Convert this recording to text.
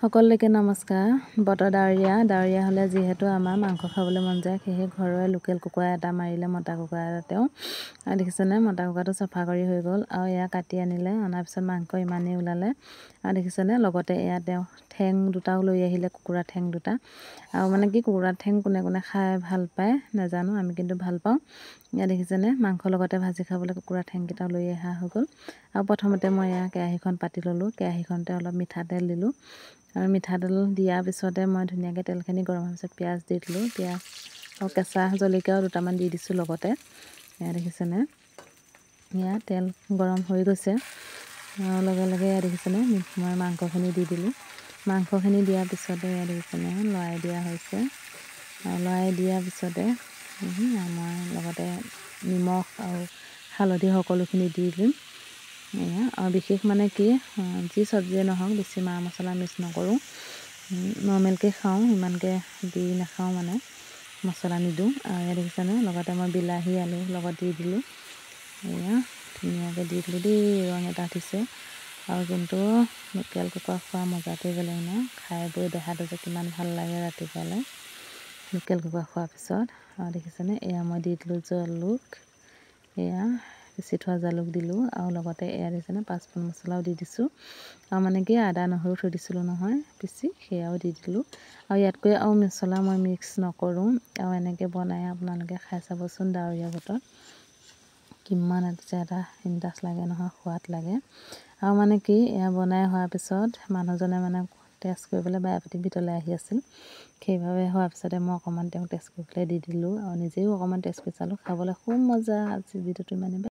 সকলোকে নমস্কাৰ। বতৰ ডাৱৰীয়া হ'লে যিহেতু আমাৰ মাংস খাবলৈ মন যায়, সেয়েহে ঘৰৰে লোকেল কুকুৰা এটা মাৰিলে, মতা কুকুৰা এটা তেওঁ। আৰু দেখিছেনে, মতা কুকুৰাটো চফা কৰি হৈ গ'ল আৰু এয়া কাটি আনিলে, অনাৰ পিছত মাংস ইমানেই ওলালে। আৰু দেখিছেনে, লগতে এয়া তেওঁ ঠেং দুটাও লৈ আহিলে, কুকুৰা ঠেং দুটা। আৰু মানে কি, কুকুৰা ঠেং কোনে কোনে খাই ভাল পায় নাজানো, আমি কিন্তু ভাল পাওঁ। এয়া দেখিছেনে, মাংসৰ লগতে ভাজি খাবলৈ কুকুৰা ঠেংকেইটাও লৈ অহা হৈ গ'ল। আৰু প্ৰথমতে মই এয়া কেৰাহীখন পাতি ল'লোঁ, কেৰাহীখনতে অলপ মিঠাতেল দিলোঁ। আৰু মিঠাতেল দিয়াৰ পিছতে মই ধুনীয়াকৈ তেলখিনি গৰম হোৱাৰ পিছত পিঁয়াজ দি দিলোঁ। পিঁয়াজ আৰু কেঁচা জলকীয়াও দুটামান দি দিছোঁ লগতে। এয়া দেখিছেনে, এয়া তেল গৰম হৈ গৈছে আৰু লগে লগে এয়া দেখিছেনে, মই মাংসখিনি দি দিলোঁ। মাংসখিনি দিয়াৰ পিছতে এয়া দেখিছেনে, লৰাই দিয়া হৈছে। আৰু লৰাই দিয়াৰ পিছতে মই লগতে নিমখ আৰু হালধি সকলোখিনি দি দিম। এয়া আৰু বিশেষ মানে কি, যি চব্জিয়ে নহওক বেছি মা মছলা মিক্স নকৰোঁ, নৰ্মেলকৈ খাওঁ, ইমানকৈ দি নাখাওঁ, মানে মছলা নিদিওঁ। আৰু এয়া দেখিছেনে, লগতে মই বিলাহী আলু লগত দি দিলোঁ। এয়া ধুনীয়াকৈ দি দিলোঁ দেই, ৰং এটা উঠিছে। আৰু কিন্তু লোকেল কুকুৰা খোৱা মজাটোৱে বেলেগ ন, খাই বৈ দেহাটো যে কিমান ভাল লাগে ৰাতিপুৱালৈ লোকেল কুকুৰা খোৱাৰ পিছত। আৰু দেখিছেনে, এয়া মই দি দিলোঁ জালুক, এয়া পিচি থোৱা জালুক দিলোঁ। আৰু লগতে এয়া দেখিছেনে, পাঁচফোৰণ মছলাও দি দিছোঁ। আৰু মানে কি, আদা নহৰু থৈ দিছিলোঁ নহয় পিচি, সেয়াও দি দিলোঁ। আৰু ইয়াতকৈ আৰু মছলা মই মিক্স নকৰোঁ। আৰু এনেকৈ বনাই আপোনালোকে খাই চাবচোন, ডাৱৰীয়া বতৰত কিমান এটা ইণ্টাৰেষ্ট লাগে নহয়, সোৱাদ লাগে। আৰু মানে কি, এয়া বনাই হোৱাৰ পিছত মানুহজনে মানে টেষ্ট কৰিবলৈ বাৰে ভিতৰলৈ আহি আছিল। সেইবাবে হোৱাৰ পিছতে মই অকণমান তেওঁক টেষ্ট কৰিবলৈ দি দিলোঁ আৰু নিজেও অকণমান টেষ্ট কৰি চালোঁ, খাবলৈ খুব মজা। আজি ভিডিঅ'টো ইমানেই।